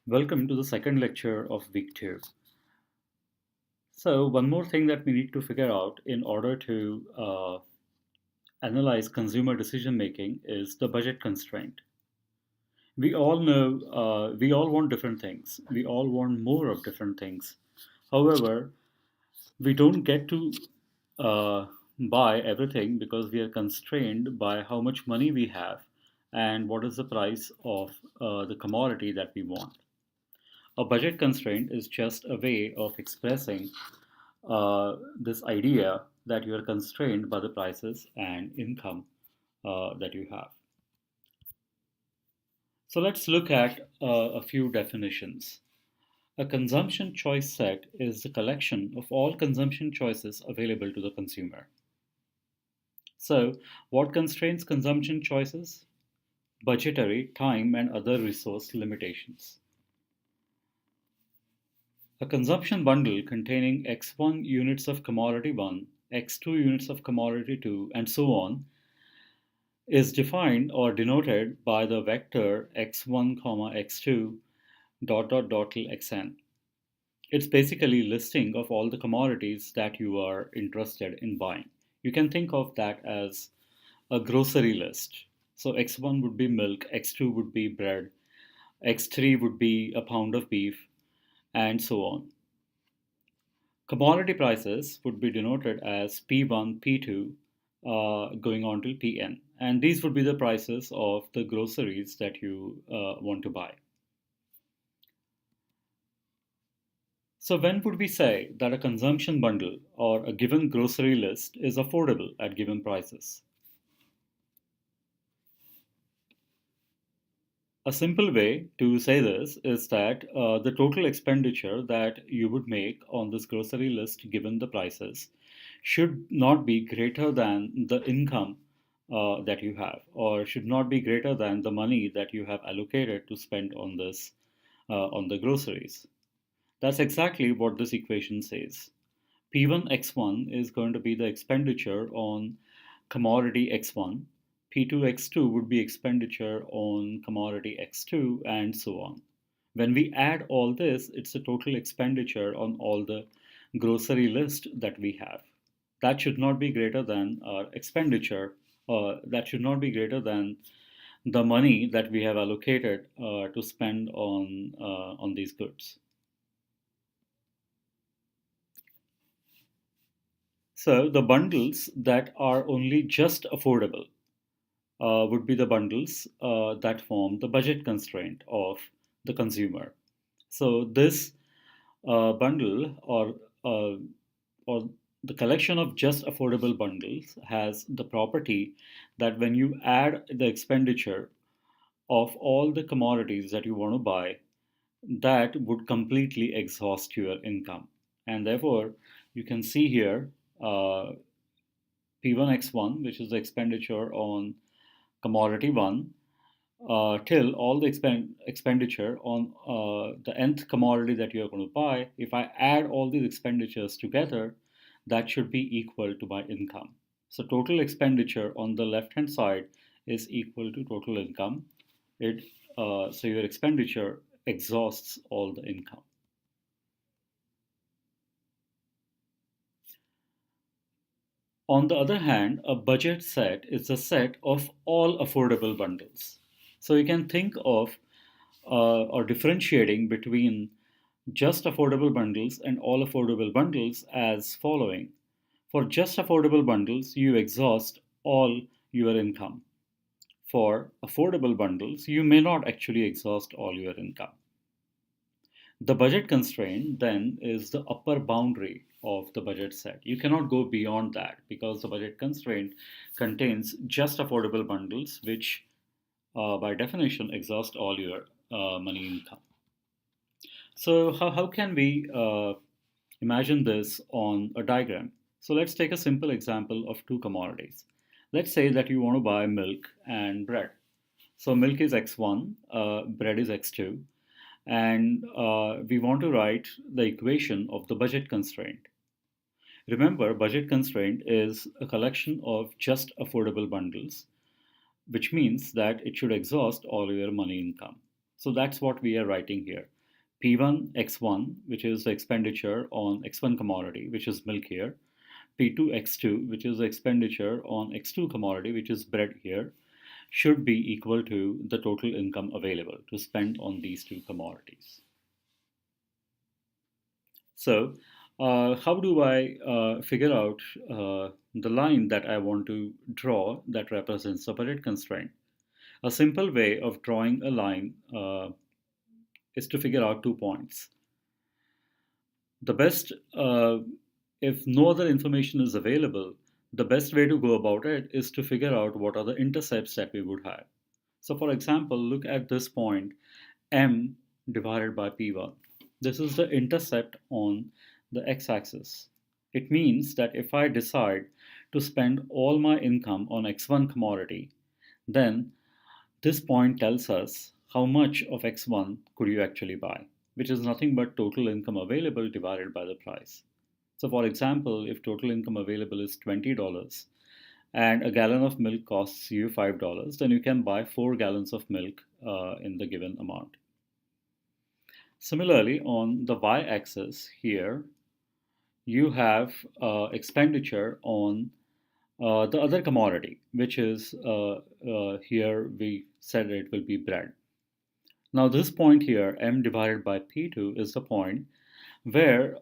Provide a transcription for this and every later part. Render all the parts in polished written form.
Welcome to the second lecture of week 2. So, one more thing that we need to figure out in order to analyze consumer decision making is the budget constraint. We all know we all want different things, we all want more of different things. However, we don't get to uh, buy everything because we are constrained by how much money we have and what is the price of the commodity that we want. A budget constraint is just a way of expressing this idea that you are constrained by the prices and income that you have. So let's look at a few definitions. A consumption choice set is the collection of all consumption choices available to the consumer. So, what constrains consumption choices? Budgetary, time, and other resource limitations. A consumption bundle containing X1 units of commodity 1, X2 units of commodity 2, and so on is defined or denoted by the vector x1, x2 till xn. It's basically listing of all the commodities that you are interested in buying. You can think of that as a grocery list. So x1 would be milk, x2 would be bread, x3 would be a pound of beef, and so on. Commodity prices would be denoted as P1, P2, going on to Pn. And these would be the prices of the groceries that you want to buy. So, when would we say that a consumption bundle or a given grocery list is affordable at given prices? A simple way to say this is that the total expenditure that you would make on this grocery list given the prices should not be greater than the income that you have, or should not be greater than the money that you have allocated to spend on this on the groceries. That's exactly what this equation says. P1x1 is going to be the expenditure on commodity x1, P2x2 would be expenditure on commodity x2, and so on. When we add all this, it's the total expenditure on all the grocery list that we have. That should not be greater than our expenditure, that should not be greater than the money that we have allocated to spend on these goods. So the bundles that are only just affordable would be the bundles that form the budget constraint of the consumer. So this bundle or the collection of just affordable bundles has the property that when you add the expenditure of all the commodities that you want to buy, that would completely exhaust your income. And therefore, you can see here P1x1, which is the expenditure on commodity 1, till all the expenditure on the nth commodity that you're going to buy, if I add all these expenditures together, that should be equal to my income. So total expenditure on the left hand side is equal to total income. So your expenditure exhausts all the income. On the other hand, a budget set is a set of all affordable bundles. So you can think of or differentiating between just affordable bundles and all affordable bundles as following. For just affordable bundles, you exhaust all your income. For affordable bundles, you may not actually exhaust all your income. The budget constraint then is the upper boundary of the budget set. You cannot go beyond that because the budget constraint contains just affordable bundles, which by definition exhaust all your money income. So, how can we imagine this on a diagram? So, let's take a simple example of two commodities. Let's say that you want to buy milk and bread. So, milk is x1, bread is x2, and we want to write the equation of the budget constraint. Remember, budget constraint is a collection of just affordable bundles, which means that it should exhaust all your money income. So that's what we are writing here. P1 X1, which is the expenditure on X1 commodity, which is milk here, P2 X2, which is the expenditure on X2 commodity, which is bread here, should be equal to the total income available to spend on these two commodities. So, how do I figure out the line that I want to draw that represents the budget constraint? A simple way of drawing a line is to figure out 2 points. The best, if no other information is available, the best way to go about it is to figure out what are the intercepts that we would have. So, for example, look at this point m divided by p1. This is the intercept on the x-axis. It means that if I decide to spend all my income on x1 commodity, then this point tells us how much of x1 could you actually buy, which is nothing but total income available divided by the price. So, for example, if total income available is $20 and a gallon of milk costs you $5, then you can buy 4 gallons of milk in the given amount. Similarly, on the y-axis here, you have expenditure on the other commodity, which is here we said it will be bread. Now this point here, m divided by p2, is the point where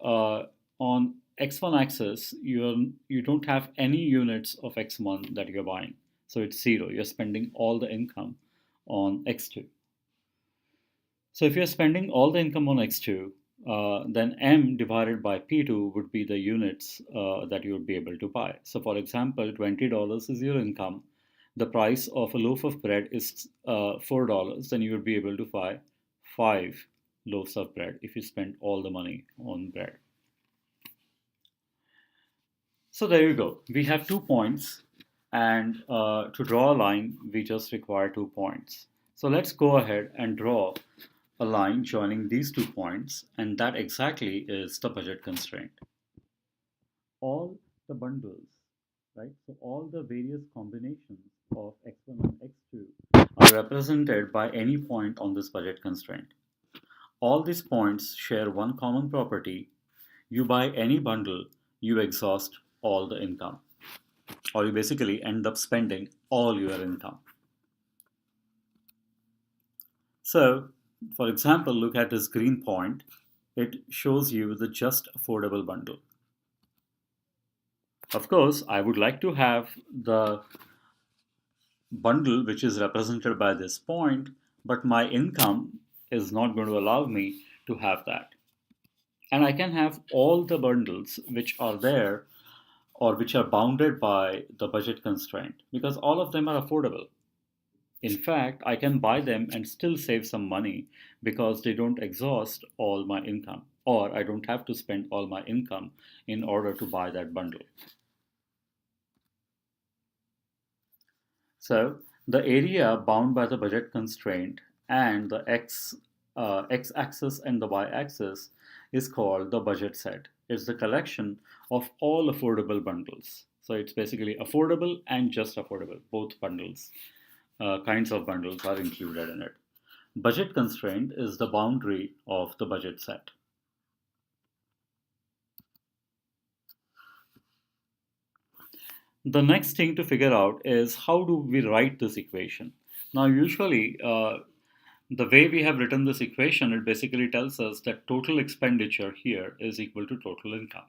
on x1 axis you don't have any units of x1 that you're buying, so it's zero. You're spending all the income on x2. So if you're spending all the income on x2, then m divided by p2 would be the units that you would be able to buy. So for example, $20 is your income. The price of a loaf of bread is $4, then you would be able to buy 5 loaves of bread if you spend all the money on bread. So there you go. We have 2 points, and to draw a line, we just require 2 points. So let's go ahead and draw a line joining these 2 points, and that exactly is the budget constraint. All the bundles, right? So all the various combinations of x1 and x2 are represented by any point on this budget constraint. All these points share one common property. You buy any bundle, you exhaust all the income, or you basically end up spending all your income. So, for example, look at this green point. It shows you the just affordable bundle. Of course, I would like to have the bundle which is represented by this point, but my income is not going to allow me to have that. And I can have all the bundles which are there or which are bounded by the budget constraint because all of them are affordable. In fact, I can buy them and still save some money because they don't exhaust all my income, or I don't have to spend all my income in order to buy that bundle. So the area bound by the budget constraint and the x-axis and the y-axis is called the budget set. It's the collection of all affordable bundles. So it's basically affordable and just affordable. Both bundles, kinds of bundles are included in it. Budget constraint is the boundary of the budget set. The next thing to figure out is how do we write this equation? Now, usually, the way we have written this equation, it basically tells us that total expenditure here is equal to total income.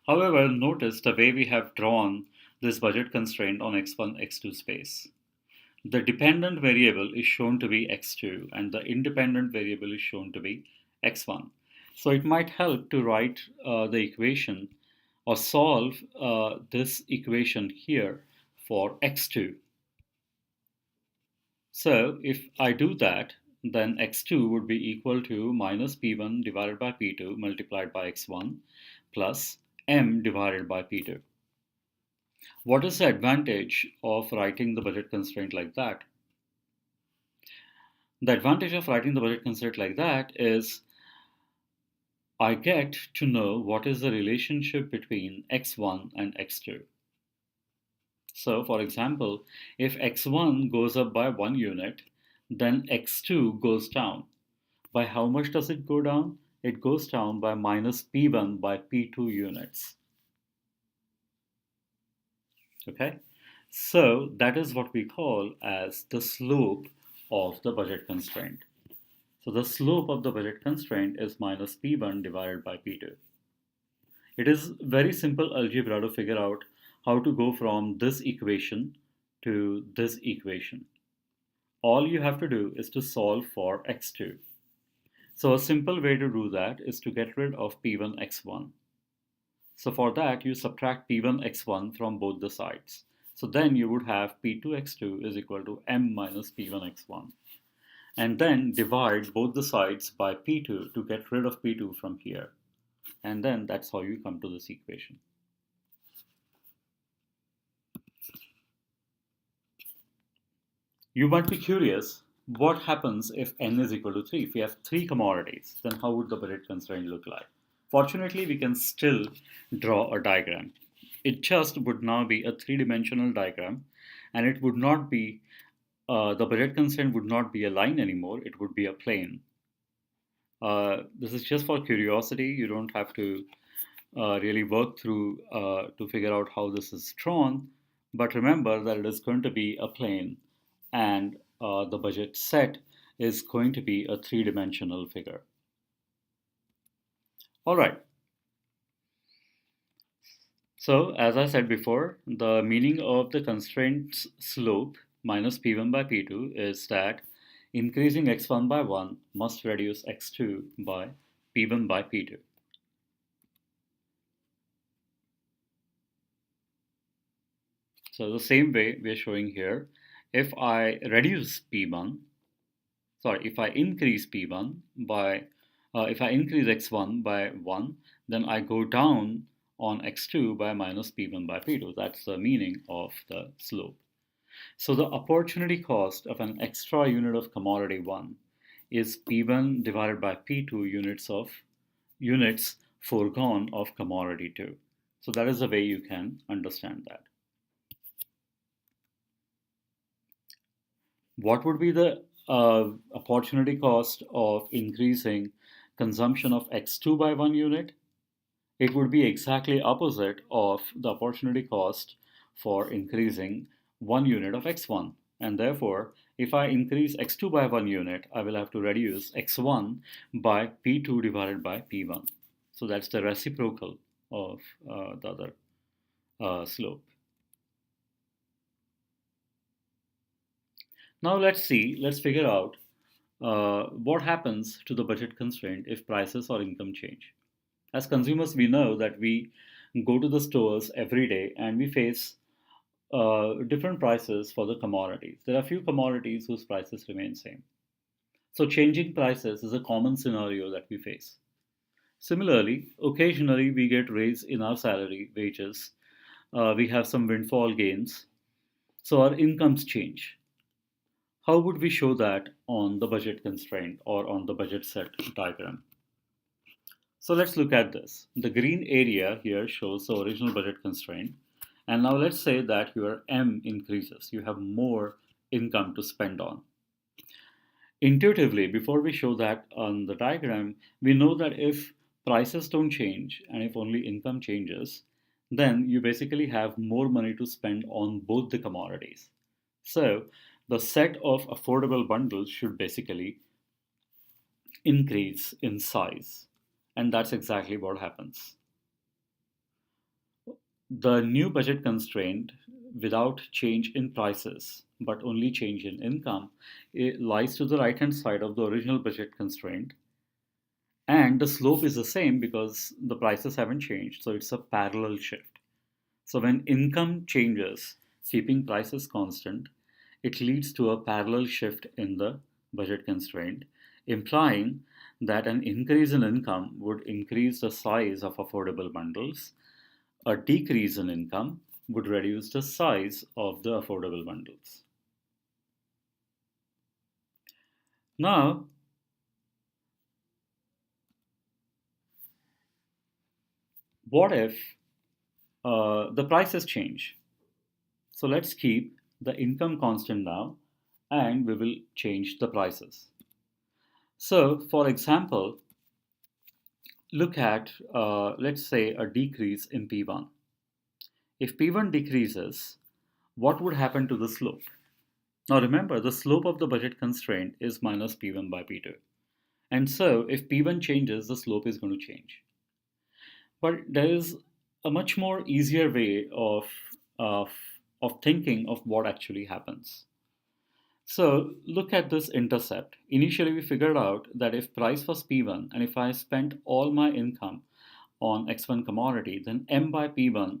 However, notice the way we have drawn this budget constraint on x1, x2 space. The dependent variable is shown to be x2 and the independent variable is shown to be x1. So it might help to write the equation or solve this equation here for x2. So if I do that, then x2 would be equal to minus p1 divided by p2 multiplied by x1 plus m divided by p2. What is the advantage of writing the budget constraint like that? The advantage of writing the budget constraint like that is I get to know what is the relationship between x1 and x2. So, for example, if x1 goes up by 1 unit, then x2 goes down. By how much does it go down? It goes down by minus P1 by P2 units. Okay, so that is what we call as the slope of the budget constraint. So the slope of the budget constraint is minus P1 divided by P2. It is very simple algebra to figure out how to go from this equation to this equation. All you have to do is to solve for x2. So a simple way to do that is to get rid of P1 x1. So for that, you subtract P1 x1 from both the sides. So then you would have P2 x2 is equal to m minus P1 x1. And then divide both the sides by P2 to get rid of P2 from here. And then that's how you come to this equation. You might be curious, what happens if n is equal to 3? If we have 3 commodities, then how would the budget constraint look like? Fortunately, we can still draw a diagram. It just would now be a three-dimensional diagram, and it would not be, the budget constraint would not be a line anymore, it would be a plane. This is just for curiosity. You don't have to really work through to figure out how this is drawn, but remember that it is going to be a plane, and the budget set is going to be a three-dimensional figure. All right. So as I said before, the meaning of the constraint's slope minus P1 by P2 is that increasing x1 by 1 must reduce x2 by P1 by P2. So the same way we are showing here, if I reduce P1, if I increase P1 by, if I increase x1 by 1, then I go down on x2 by minus P1 by P2. That's the meaning of the slope. So the opportunity cost of an extra unit of commodity 1 is P1 divided by P2 units foregone of commodity 2. So that is the way you can understand that. What would be the opportunity cost of increasing consumption of x2 by 1 unit? It would be exactly opposite of the opportunity cost for increasing 1 unit of x1. And therefore, if I increase x2 by 1 unit, I will have to reduce x1 by p2 divided by p1. So that's the reciprocal of the other slope. Now let's figure out what happens to the budget constraint if prices or income change. As consumers, we know that we go to the stores every day and we face different prices for the commodities. There are few commodities whose prices remain same. So changing prices is a common scenario that we face. Similarly, occasionally we get raise in our salary, wages. We have some windfall gains. So our incomes change. How would we show that on the budget constraint or on the budget set diagram? So let's look at this. The green area here shows the original budget constraint. And now let's say that your M increases. You have more income to spend on. Intuitively, before we show that on the diagram, we know that if prices don't change and if only income changes, then you basically have more money to spend on both the commodities. So the set of affordable bundles should basically increase in size. And that's exactly what happens. The new budget constraint, without change in prices, but only change in income, it lies to the right hand side of the original budget constraint. And the slope is the same because the prices haven't changed. So it's a parallel shift. So when income changes, keeping prices constant, it leads to a parallel shift in the budget constraint, implying that an increase in income would increase the size of affordable bundles. A decrease in income would reduce the size of the affordable bundles. Now, what if the prices change? So let's keep the income constant now and we will change the prices. So, for example, look at, let's say, a decrease in P1. If P1 decreases, what would happen to the slope? Now remember, the slope of the budget constraint is minus P1 by P2. And so if P1 changes, the slope is going to change. But there is a much more easier way of, of thinking of what actually happens. So look at this intercept. Initially, we figured out that if price was P1 and if I spent all my income on X1 commodity, then M by P1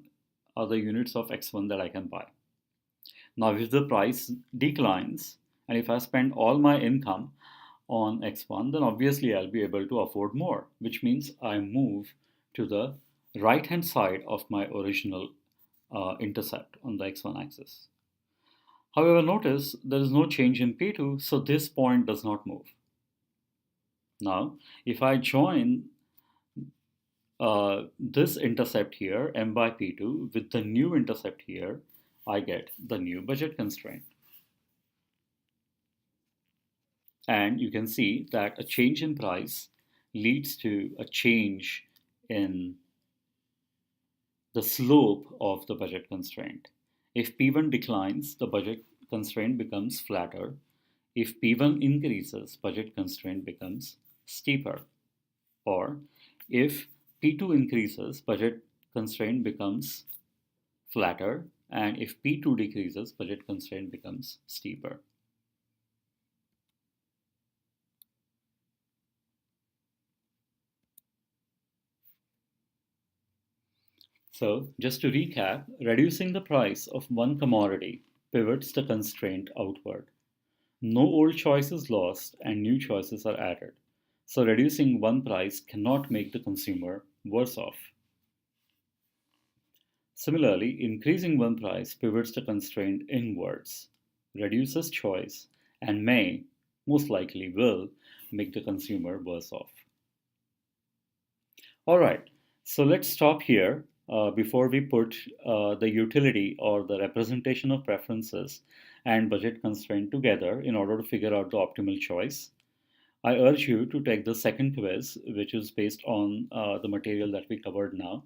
are the units of X1 that I can buy. Now, if the price declines and if I spend all my income on X1, then obviously I'll be able to afford more, which means I move to the right hand side of my original intercept on the X1 axis. However, notice there is no change in P2, so this point does not move. Now, if I join this intercept here, M by P2, with the new intercept here, I get the new budget constraint. And you can see that a change in price leads to a change in the slope of the budget constraint. If P1 declines, the budget constraint becomes flatter. If P1 increases, budget constraint becomes steeper. Or if P2 increases, budget constraint becomes flatter. And if P2 decreases, budget constraint becomes steeper. So, just to recap, reducing the price of one commodity pivots the constraint outward. No old choice is lost and new choices are added. So, reducing one price cannot make the consumer worse off. Similarly, increasing one price pivots the constraint inwards, reduces choice, and may, most likely will, make the consumer worse off. All right, so let's stop here before we put the utility or the representation of preferences and budget constraint together in order to figure out the optimal choice. I urge you to take the second quiz, which is based on the material that we covered now,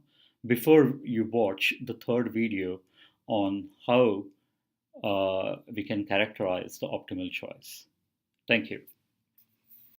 before you watch the third video on how we can characterize the optimal choice. Thank you.